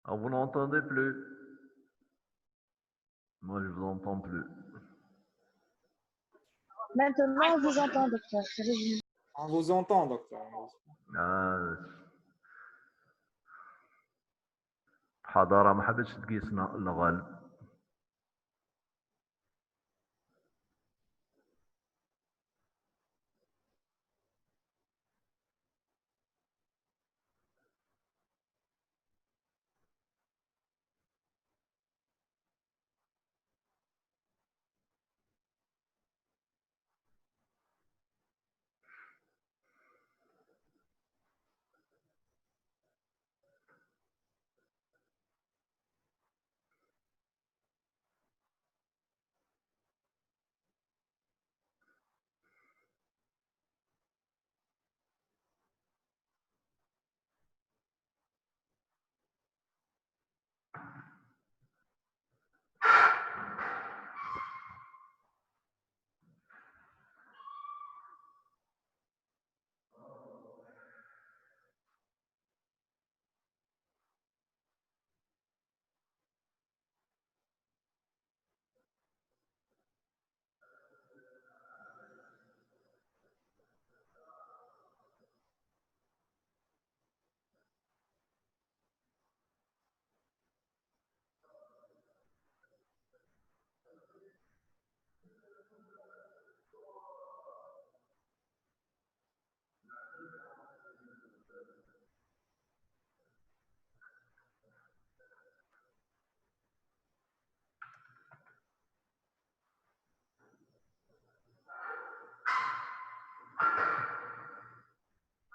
Ah, vous n'entendez plus? Moi, je vous entends plus. Maintenant, on vous entend, docteur. C'est revenu. On vous entend, docteur. حضارة ما حبتش تقيسنا الغالب.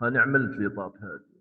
هاني عملت لي طاط هذه.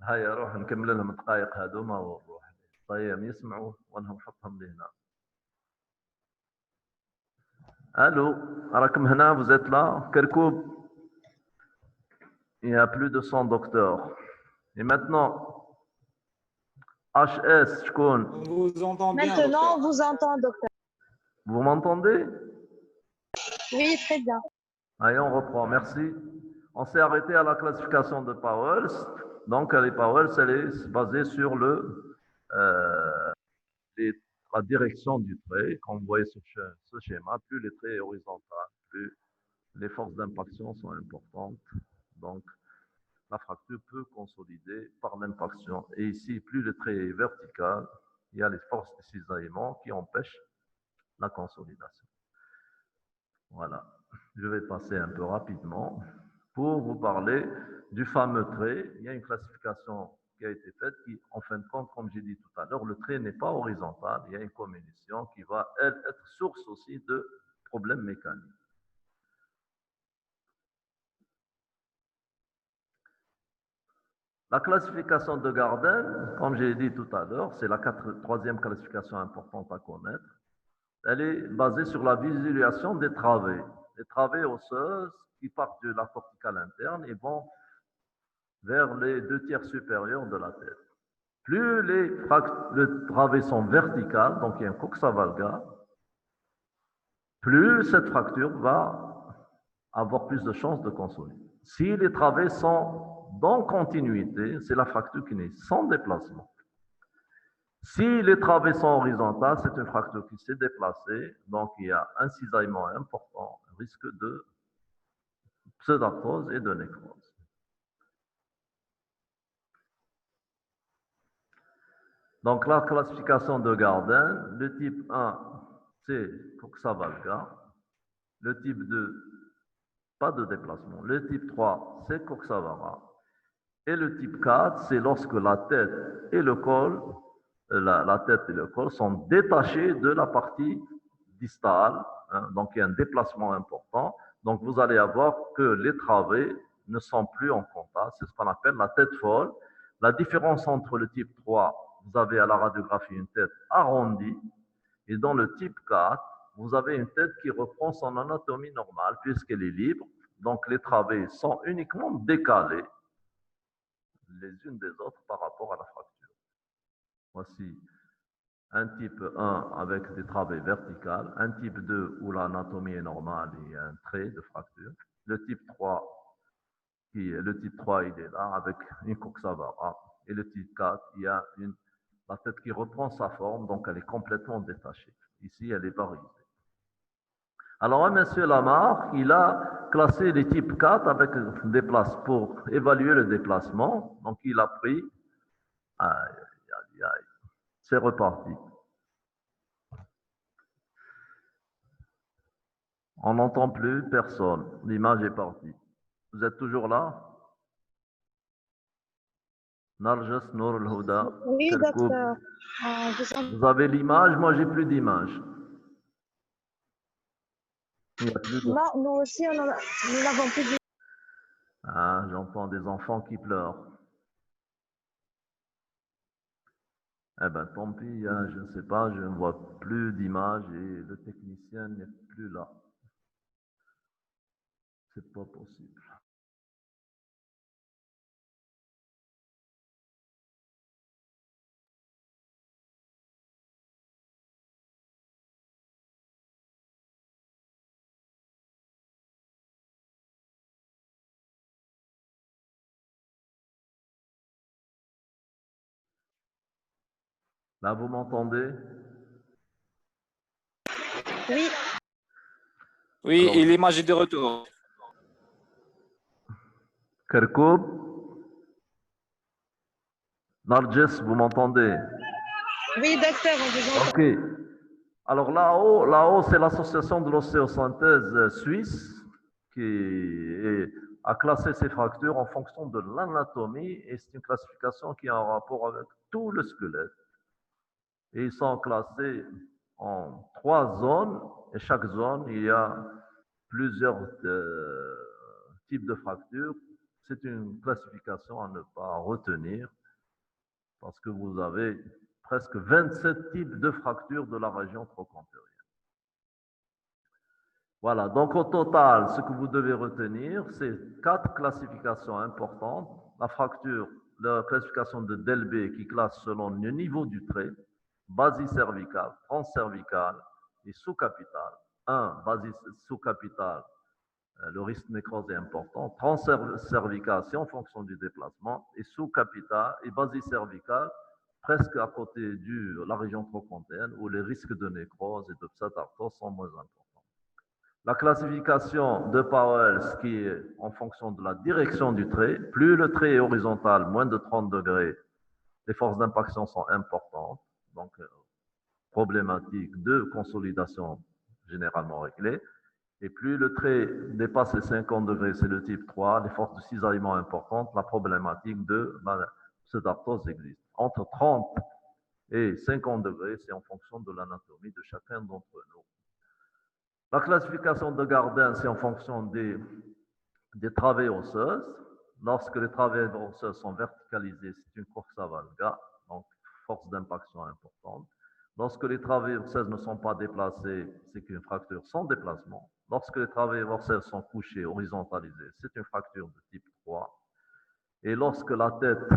هيا روح نكمل لهم الدقائق هذوما ونروح. طيب يسمعوا وانا نحطهم لهنا. الو راكم هنا vous êtes là كركوب. Il y a plus de 100 docteurs. Et maintenant, HS, شكون? On vous entend bien. Maintenant, on docteur. vous entend, docteur. Vous m'entendez? Oui, très bien. Allez, on reprend, merci. On s'est arrêté à la classification de Powell. Donc, les Powell, elle est basée sur la direction du trait. Comme vous voyez sur ce schéma, plus le trait est horizontal, plus les forces d'impaction sont importantes. Donc, la fracture peut consolider par l'impaction. Et ici, plus le trait est vertical, il y a les forces de cisaillement qui empêchent la consolidation. Voilà. Je vais passer un peu rapidement pour vous parler du fameux trait. Il y a une classification qui a été faite qui, en fin de compte, comme j'ai dit tout à l'heure, le trait n'est pas horizontal. Il y a une comminution qui va, elle, être source aussi de problèmes mécaniques. La classification de Garden, comme j'ai dit tout à l'heure, c'est la troisième classification importante à connaître. Elle est basée sur la visualisation des travées. Les travées osseuses qui partent de la corticale interne et vont vers les 2/3 supérieurs de la tête. Plus les travées sont verticales, donc il y a un coxa valga, plus cette fracture va avoir plus de chances de consolider. Si les travées sont dans continuité, c'est la fracture qui n'est sans déplacement. Si les travées sont horizontales, c'est une fracture qui s'est déplacée, donc il y a un cisaillement important, un risque de pseudarthrose et de nécrose. Donc la classification de Gardin, le type 1, c'est coxa valga. Le type 2, pas de déplacement. Le type 3, c'est coxa vara. Et le type 4, c'est lorsque la tête et le col, la tête et le col sont détachés de la partie distale. Hein, donc il y a un déplacement important. Donc vous allez avoir que les travées ne sont plus en contact. C'est ce qu'on appelle la tête folle. La différence entre le type 3, vous avez à la radiographie une tête arrondie. Et dans le type 4, vous avez une tête qui reprend son anatomie normale puisqu'elle est libre. Donc les travées sont uniquement décalées les unes des autres par rapport à la fracture. Voici un type 1 avec des travées verticales, un type 2 où l'anatomie est normale et un trait de fracture. Le type 3, il est là avec une coxa vara. Et le type 4, il y a la tête qui reprend sa forme, donc elle est complètement détachée. Ici, elle est varisée. Alors, M. Lamarck, il a classé les types 4 avec des places pour évaluer le déplacement. Donc, il a pris. Aïe, aïe, aïe. C'est reparti. On n'entend plus personne. L'image est partie. Vous êtes toujours là? Narjas Nour al-Huda. Oui, Kerkoub. docteur. Vous avez l'image, moi j'ai plus d'image. Il n'y a plus de... Non, nous aussi, nous n'avons plus de... Ah, j'entends des enfants qui pleurent. Eh ben, tant pis, hein, je ne sais pas, je ne vois plus d'image et le technicien n'est plus là. C'est pas possible. Là, vous m'entendez? Oui. Oui, Alors, et l'image est de retour. Kerkoub, Narjes, vous m'entendez? Oui, docteur, on vous entend. Ok. Alors là-haut, c'est l'association de l'ostéosynthèse suisse qui a classé ces fractures en fonction de l'anatomie et c'est une classification qui a un rapport avec tout le squelette. Et ils sont classés en 3 zones et chaque zone, il y a plusieurs types de fractures. C'est une classification à ne pas retenir parce que vous avez presque 27 types de fractures de la région trochantérienne. Voilà, donc au total, ce que vous devez retenir, c'est 4 classifications importantes. La fracture la classification de Delbé qui classe selon le niveau du trait, basicervical, transcervical et sous-capital. 1, basis sous-capital, le risque de nécrose est important. Transcervical, c'est en fonction du déplacement. Et sous-capital et basicervical, presque à côté de la région trochantéenne, où les risques de nécrose et de psatartose sont moins importants. La classification de Powell, qui est en fonction de la direction du trait, plus le trait est horizontal, moins de 30 degrés, les forces d'impaction sont importantes, donc problématique de consolidation généralement réglée. Et plus le trait dépasse les 50 degrés, c'est le type 3, les forces de cisaillement importantes, la problématique de pseudarthrose existe. Entre 30 et 50 degrés, c'est en fonction de l'anatomie de chacun d'entre nous. La classification de Gardin, c'est en fonction des travées osseuses. Lorsque les travées osseuses sont verticalisées, c'est une coxa valga, donc force d'impaction importante. Lorsque les travées osseuses ne sont pas déplacées, c'est une fracture sans déplacement. Lorsque les travées osseuses sont couchées, horizontalisées, c'est une fracture de type 3. Et lorsque la tête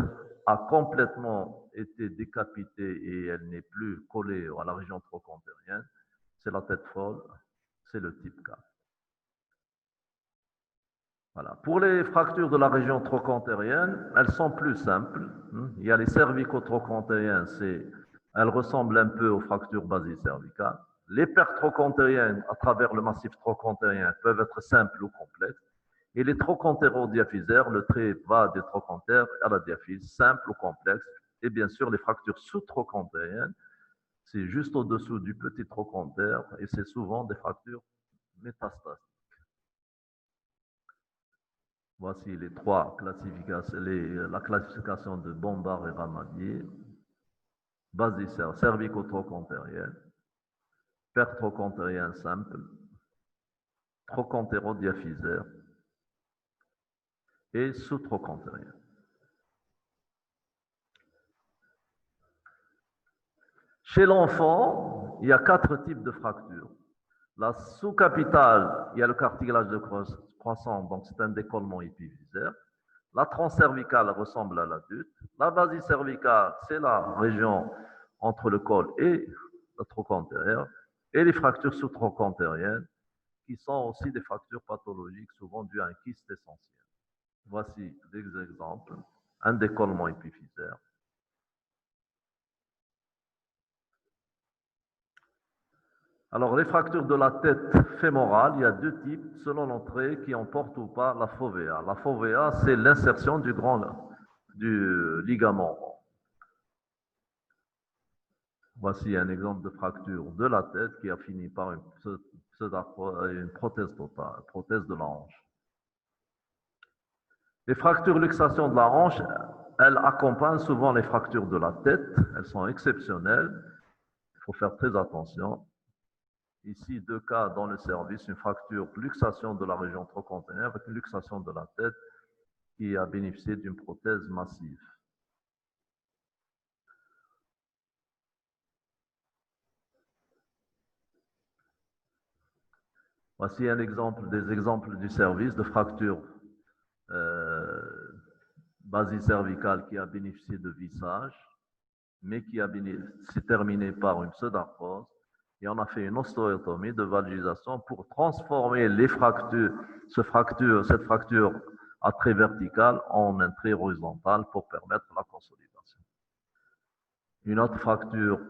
a complètement été décapitée et elle n'est plus collée à la région trochantérienne, c'est la tête folle, c'est le type 4. Voilà. Pour les fractures de la région trochantérienne, elles sont plus simples. Il y a les cervico-trochantériennes, elles ressemblent un peu aux fractures basicervicales. Les pertes trochantériennes à travers le massif trochantérien peuvent être simples ou complexes. Et les trochantéro-diaphysaires, le trait va des trochantères à la diaphyse, simple ou complexe. Et bien sûr, les fractures sous-trochantériennes, c'est juste au-dessous du petit trochantère et c'est souvent des fractures métastatiques. Voici les trois classifications, la classification de Bombard et Ramadier, basicère, cervico-trochantérienne, perte trochantérienne simple, trochantéro-diaphysaire et sous-trochantérienne. Chez l'enfant, il y a 4 types de fractures. La sous-capitale, il y a le cartilage de croissant, donc c'est un décollement épiphysaire. La transcervicale ressemble à l'adulte. La basicervicale, c'est la région entre le col et le trochantérieur. Et les fractures sous-trochantériennes, qui sont aussi des fractures pathologiques, souvent dues à un kyste essentiel. Voici des exemples. Un décollement épiphysaire. Alors, les fractures de la tête fémorale, il y a 2 types selon l'entrée qui emportent ou pas la fovea. La fovea, c'est l'insertion du ligament. Voici un exemple de fracture de la tête qui a fini par une prothèse totale, prothèse de la hanche. Les fractures luxation de la hanche, elles accompagnent souvent les fractures de la tête. Elles sont exceptionnelles. Il faut faire très attention. Ici, 2 cas dans le service, une fracture luxation de la région trochantérienne avec une luxation de la tête qui a bénéficié d'une prothèse massive. Voici un exemple, des exemples du service de fracture basicervicale qui a bénéficié de vissage, mais qui s'est terminée par une pseudarthrose. Et on a fait une ostéotomie de valgisation pour transformer les fractures, cette fracture à trait vertical en un trait horizontal pour permettre la consolidation. Une autre fracture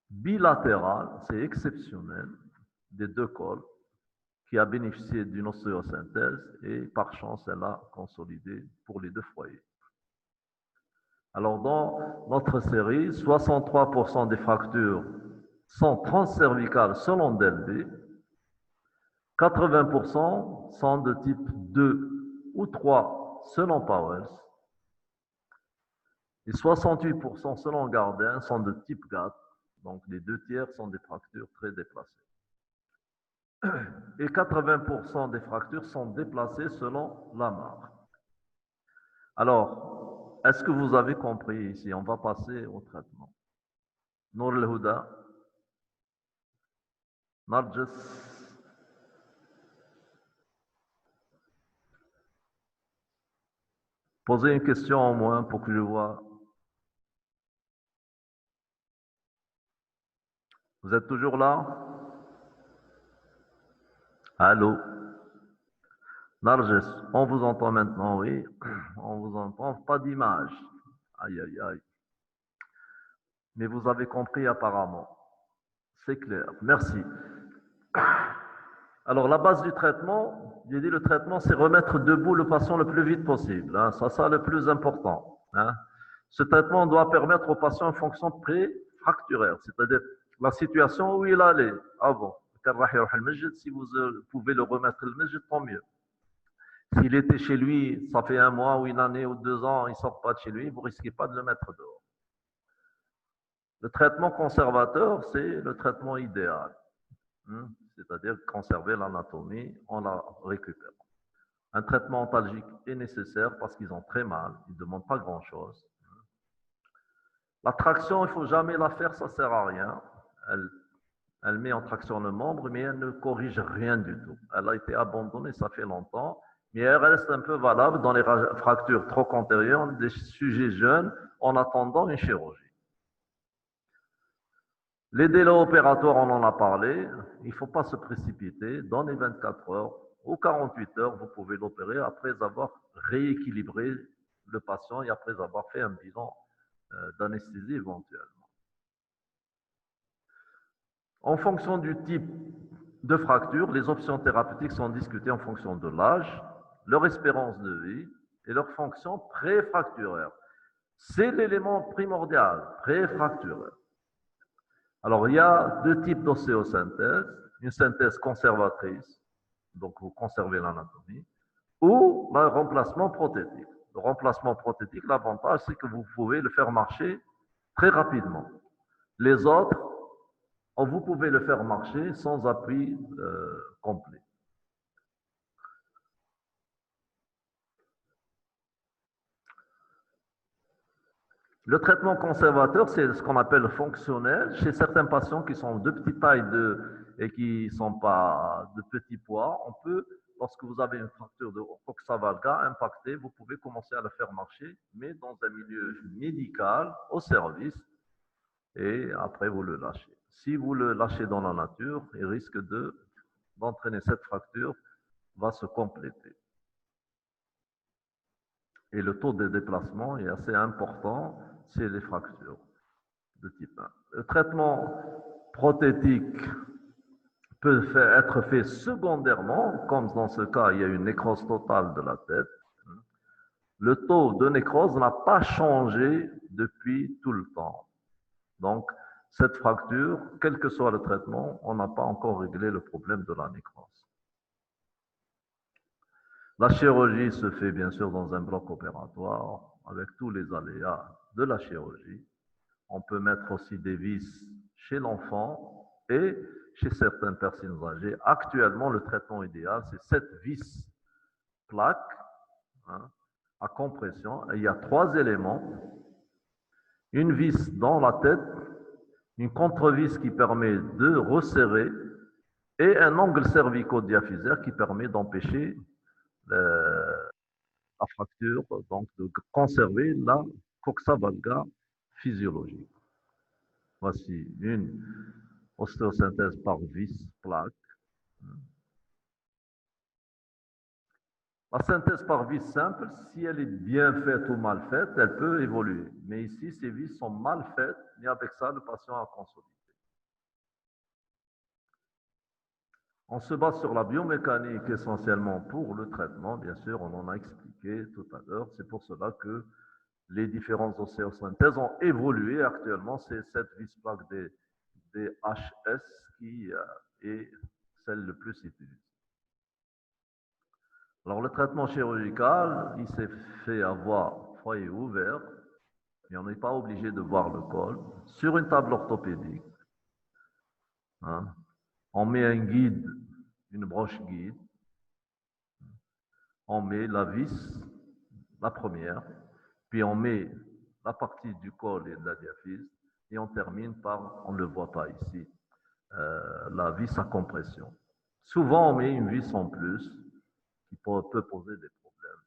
bilatérale, c'est exceptionnel, des 2 cols, qui a bénéficié d'une ostéosynthèse et par chance, elle a consolidé pour les 2 foyers. Alors, dans notre série, 63% des fractures sont transcervicales selon Delbé, 80% sont de type 2 ou 3 selon Powell, et 68% selon Gardin sont de type 4, donc les 2 tiers sont des fractures très déplacées. Et 80% des fractures sont déplacées selon Lamar. Alors, est-ce que vous avez compris ici? On va passer au traitement. Nour al-Huda, Narjis. Posez une question au moins pour que je vois. Vous êtes toujours là? Allô? Narges, on vous entend maintenant, oui. On vous entend, pas d'image. Aïe, aïe, aïe. Mais vous avez compris apparemment. C'est clair. Merci. Alors, la base du traitement, j'ai dit le traitement, c'est remettre debout le patient le plus vite possible. Hein. Ça, le plus important. Hein. Ce traitement doit permettre au patient une fonction pré-fracturaire, c'est-à-dire la situation où il allait avant. Si vous pouvez le remettre le masjid, tant mieux. S'il était chez lui, ça fait un mois ou une année ou 2 ans, il ne sort pas de chez lui, vous ne risquez pas de le mettre dehors. Le traitement conservateur, c'est le traitement idéal. C'est-à-dire conserver l'anatomie en la récupérant. Un traitement antalgique est nécessaire parce qu'ils ont très mal, ils ne demandent pas grand-chose. La traction, il ne faut jamais la faire, ça ne sert à rien. Elle met en traction le membre, mais elle ne corrige rien du tout. Elle a été abandonnée, ça fait longtemps, mais elle reste un peu valable dans les fractures troch-antérieures des sujets jeunes en attendant une chirurgie. Les délais opératoires, on en a parlé. Il ne faut pas se précipiter. Dans les 24 heures ou 48 heures, vous pouvez l'opérer après avoir rééquilibré le patient et après avoir fait un bilan d'anesthésie éventuellement. En fonction du type de fracture, les options thérapeutiques sont discutées en fonction de l'âge, leur espérance de vie et leur fonction pré-fracturaire. C'est l'élément primordial, pré-fracturaire. Alors, il y a deux types d'ostéosynthèse. Une synthèse conservatrice, donc vous conservez l'anatomie, ou le remplacement prothétique. Le remplacement prothétique, l'avantage, c'est que vous pouvez le faire marcher très rapidement. Les autres, vous pouvez le faire marcher sans appui complet. Le traitement conservateur, c'est ce qu'on appelle fonctionnel. Chez certains patients qui sont de petite taille et qui ne sont pas de petits poids, on peut, lorsque vous avez une fracture de coxa valga impactée, vous pouvez commencer à le faire marcher, mais dans un milieu médical, au service, et après vous le lâchez. Si vous le lâchez dans la nature, il risque d'entraîner cette fracture, va se compléter. Et le taux de déplacement est assez important, c'est les fractures de type 1. Le traitement prothétique peut être fait secondairement, comme dans ce cas, il y a une nécrose totale de la tête. Le taux de nécrose n'a pas changé depuis tout le temps. Donc, cette fracture, quel que soit le traitement, on n'a pas encore réglé le problème de la nécrose. La chirurgie se fait bien sûr dans un bloc opératoire avec tous les aléas de la chirurgie. On peut mettre aussi des vis chez l'enfant et chez certaines personnes âgées. Actuellement, le traitement idéal, c'est 7 vis plaques à compression. Et il y a 3 éléments. Une vis dans la tête, une contre-vis qui permet de resserrer et un angle cervico-diaphysaire qui permet d'empêcher la fracture, donc de conserver la coxa valga physiologique. Voici une ostéosynthèse par vis plaque. La synthèse par vis simple, si elle est bien faite ou mal faite, elle peut évoluer. Mais ici, ces vis sont mal faites, et avec ça, le patient a consolidé. On se base sur la biomécanique essentiellement pour le traitement, bien sûr, on en a expliqué tout à l'heure. C'est pour cela que les différentes ostéosynthèses ont évolué. Actuellement, c'est cette vis plaque des HS qui est celle le plus utilisée. Alors, le traitement chirurgical, il s'est fait avoir foyer ouvert, et on n'est pas obligé de voir le col, sur une table orthopédique. On met un guide, une broche guide, on met la vis, la première, puis on met la partie du col et de la diaphyse, et on termine par, on ne le voit pas ici, la vis à compression. Souvent, on met une vis en plus qui peut poser des problèmes.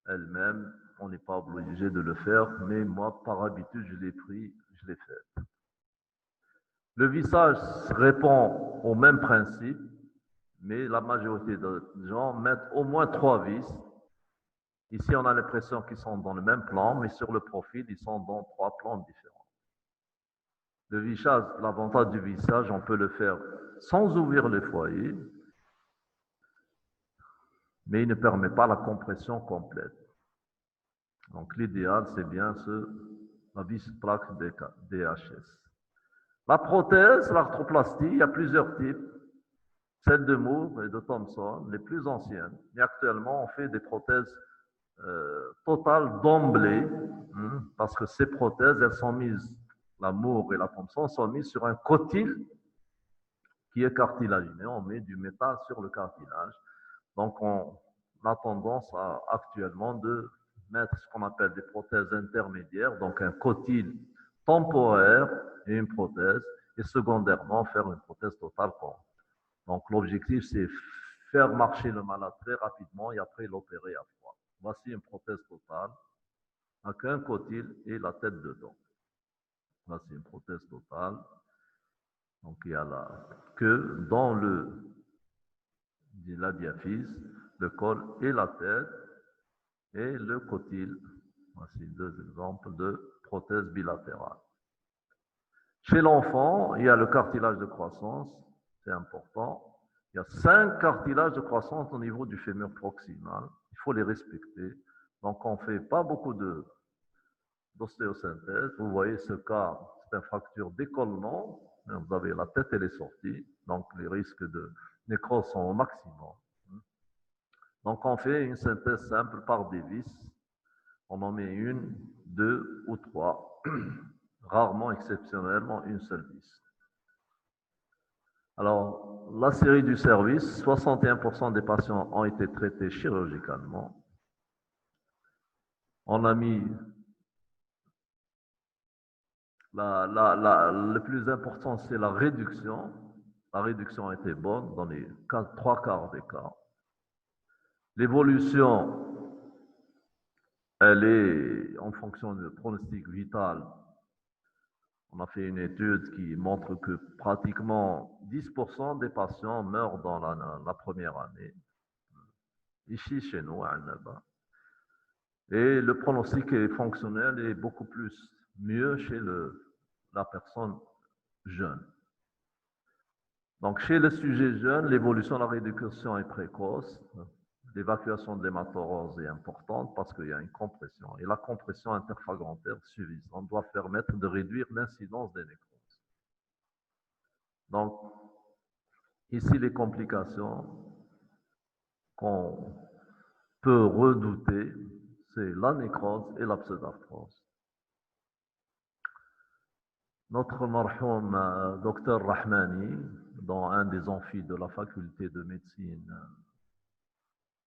elle-même, on n'est pas obligé de le faire, mais moi, par habitude, je l'ai pris, je l'ai fait. Le vissage répond au même principe, mais la majorité des gens mettent au moins 3 vis. Ici, on a l'impression qu'ils sont dans le même plan, mais sur le profil, ils sont dans 3 plans différents. Le vissage, l'avantage du vissage, on peut le faire sans ouvrir le foyer, mais il ne permet pas la compression complète. Donc, l'idéal, c'est bien la vis plaque DHS. La prothèse, l'arthroplastie, il y a plusieurs types. Celle de Moore et de Thompson, les plus anciennes. Et actuellement, on fait des prothèses totales d'emblée, parce que ces prothèses, elles sont mises, la Moore et la Thompson sont mises sur un cotyle qui est cartilagineux. On met du métal sur le cartilage. Donc, on a tendance actuellement de mettre ce qu'on appelle des prothèses intermédiaires, donc un cotyle temporaire et une prothèse, et secondairement faire une prothèse totale. Donc, l'objectif, c'est faire marcher le malade très rapidement et après l'opérer à froid. Voici une prothèse totale avec un cotyle et la tête dedans. Voici une prothèse totale. Donc, il y a la queue dans la diaphyse, le col et la tête et le cotyle. Voici 2 exemples de prothèses bilatérales. Chez l'enfant, il y a le cartilage de croissance, c'est important. Il y a 5 cartilages de croissance au niveau du fémur proximal. Il faut les respecter. Donc, on ne fait pas beaucoup d'ostéosynthèse. Vous voyez ce cas, c'est une fracture d'écollement. Vous avez la tête, elle est sortie. Donc, les risques de nécrose sont au maximum. Donc, on fait une synthèse simple par des vis. On en met 1, 2 ou 3. Rarement, exceptionnellement, une seule vis. Alors, la série du service, 61% des patients ont été traités chirurgicalement. On a mis le plus important, c'est la réduction. La réduction a été bonne dans les 3 quarts des cas. L'évolution, elle est en fonction du pronostic vital. On a fait une étude qui montre que pratiquement 10% des patients meurent dans la première année. Ici, chez nous, à Annaba. Et le pronostic fonctionnel est beaucoup mieux chez la personne jeune. Donc, chez le sujet jeune, l'évolution de la rééducation est précoce. L'évacuation de l'hématorose est importante parce qu'il y a une compression. Et la compression interfragmentaire suffisante doit permettre de réduire l'incidence des nécroses. Donc, ici, les complications qu'on peut redouter, c'est la nécrose et la pseudarthrose. Notre marhoum docteur Rahmani, dans un des amphis de la faculté de médecine,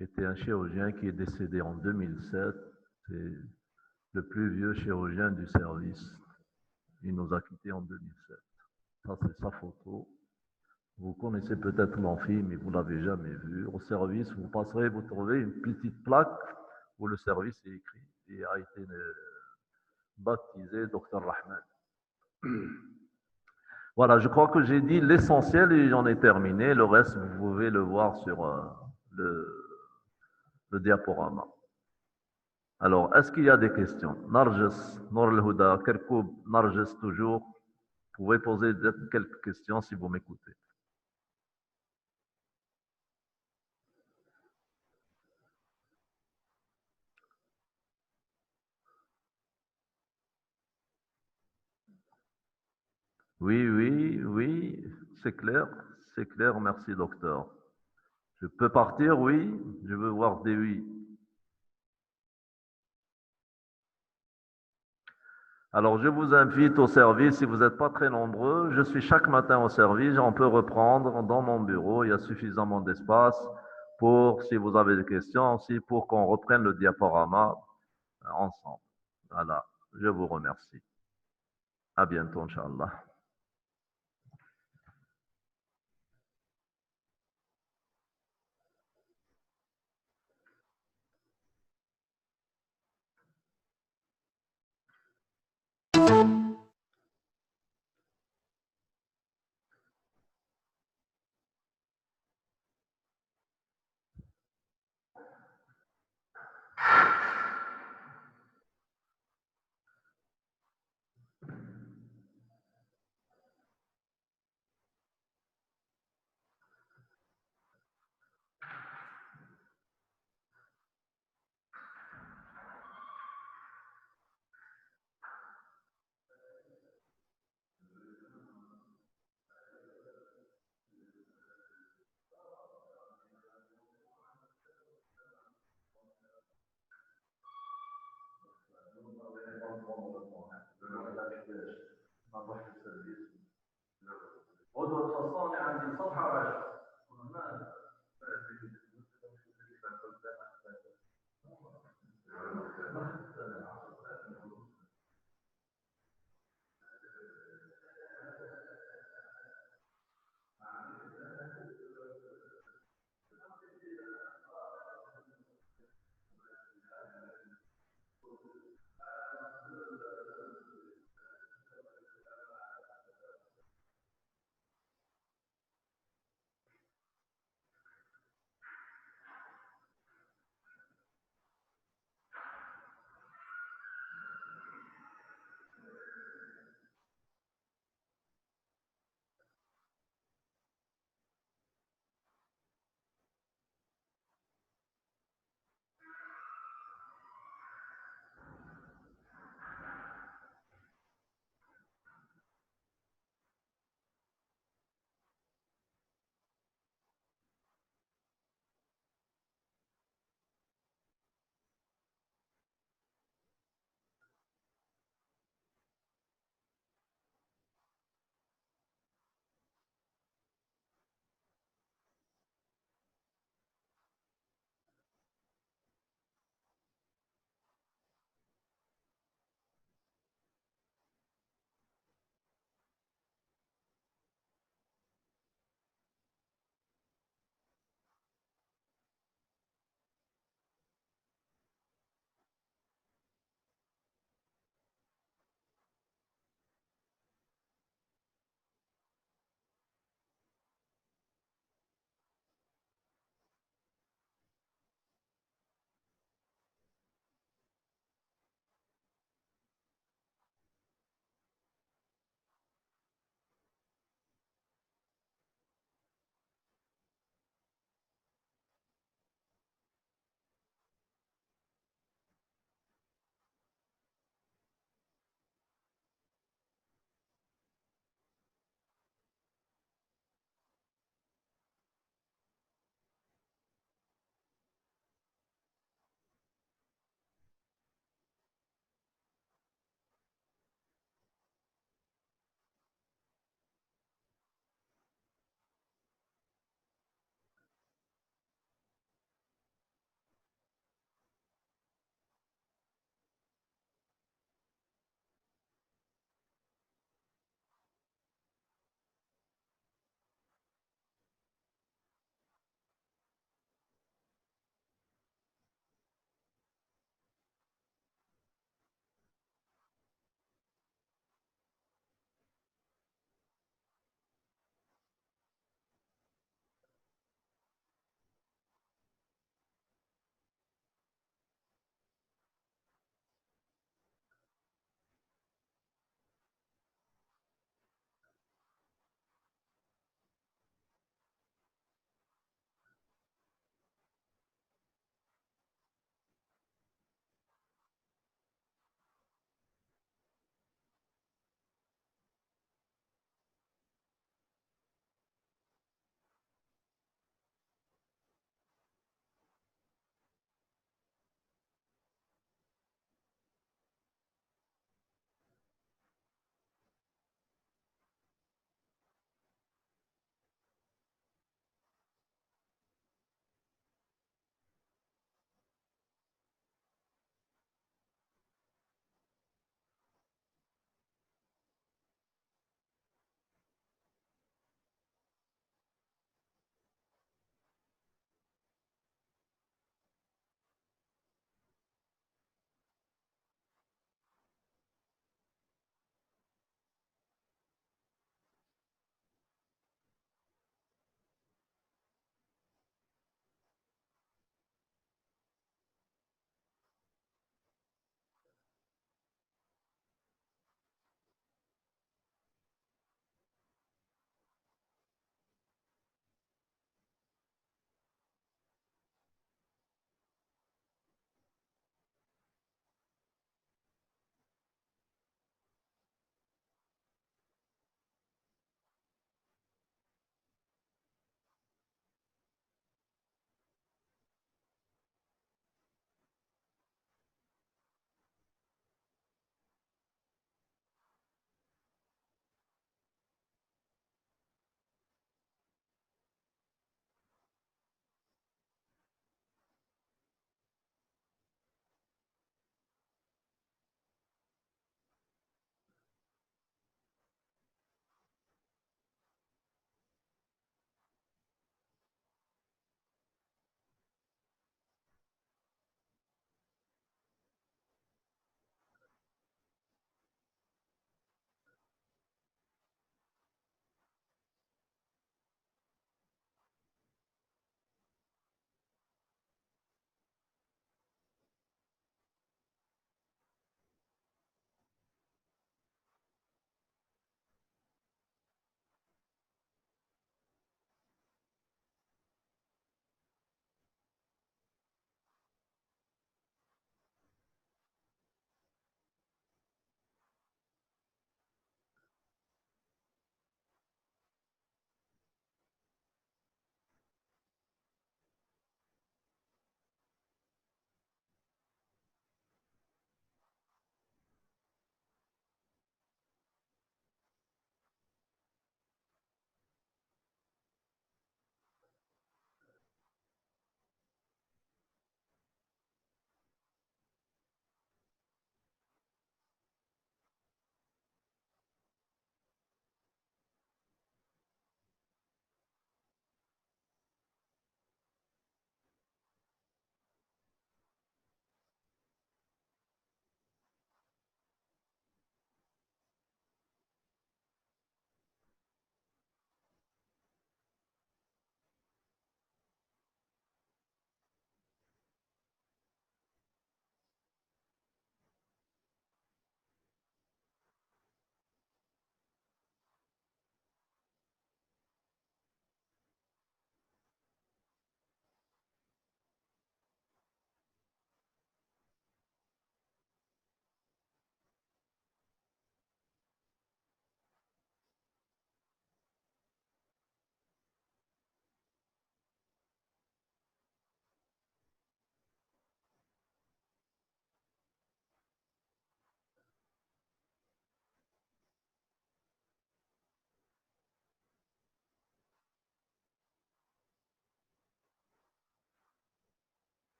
était un chirurgien qui est décédé en 2007. C'est le plus vieux chirurgien du service. Il nous a quittés en 2007. Ça, c'est sa photo. Vous connaissez peut-être l'amphi, mais vous ne l'avez jamais vu. Au service, vous passerez, vous trouvez une petite plaque où le service est écrit et a été baptisé Dr Rahman. Voilà, je crois que j'ai dit l'essentiel et j'en ai terminé. Le reste, vous pouvez le voir sur le diaporama. Alors, est-ce qu'il y a des questions? Narges, Nour al-Huda, Kerkoub, Narges toujours. Vous pouvez poser quelques questions si vous m'écoutez. Oui, c'est clair, merci docteur. Je peux partir, oui, je veux voir des oui. Alors, je vous invite au service, si vous n'êtes pas très nombreux, je suis chaque matin au service, on peut reprendre dans mon bureau, il y a suffisamment d'espace pour, si vous avez des questions, aussi pour qu'on reprenne le diaporama ensemble. Voilà, je vous remercie. À bientôt, Inch'Allah. ودوة خاصة عندي صفحة واحدة.